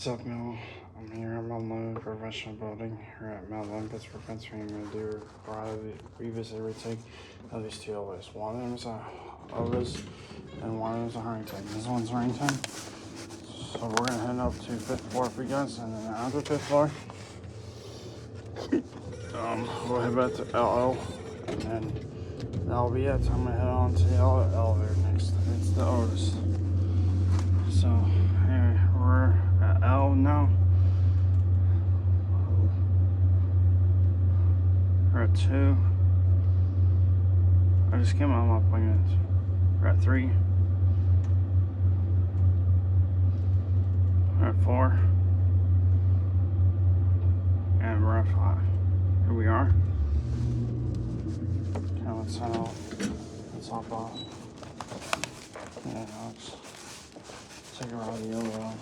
What's up, Mel? I'm here at Lebanon Professional Building here at Lebanon, Pittsburgh, Pennsylvania. I'm going to do a revisit retake of these two elevators. One of them is a Otis and one of them is a Harrington. This one's Harrington. So we're going to head up to 5th floor for you guys, and then after 5th floor, we'll head back to LL, and then that'll be it. I'm going to head on to the elevator next. It's the Otis. So, anyway, we're at L now. We're at 2. I just came out of my appointment. We're at 3. We're at 4. And we're at 5. Here we are. Okay, let's head out. Let's hop off. Yeah, let's take a ride of the yellow.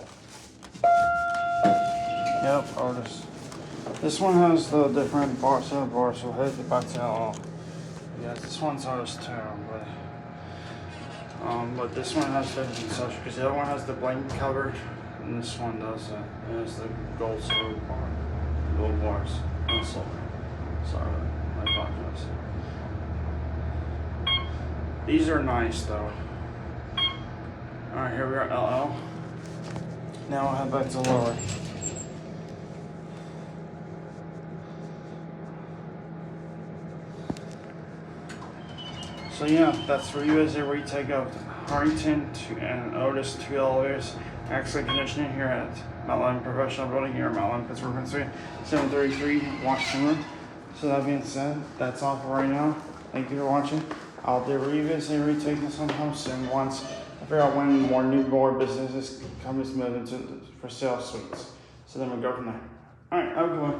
Yep, Otis. This one has the different bars, so we'll hit the back to all. Yeah, this one's Otis too, but this one has different such because the other one has the blank cover, and this one doesn't. It has the gold silver bar, gold bars, and silver. Sorry, I apologize. These are nice though. Alright, here we are at LL. Now we'll head back to lower. So yeah, that's for you as a retake of Harrington and Otis 2 elevators. Excellent conditioning here at Lebanon Professional Building here at Lebanon, Pittsburgh, Pennsylvania, 733 Washington Road. So that being said, that's all for right now. Thank you for watching. I'll do a revisit and retake this sometime soon once I figure out when more new board businesses companies move into for sale suites. So then we'll go from there. Alright, have a good one.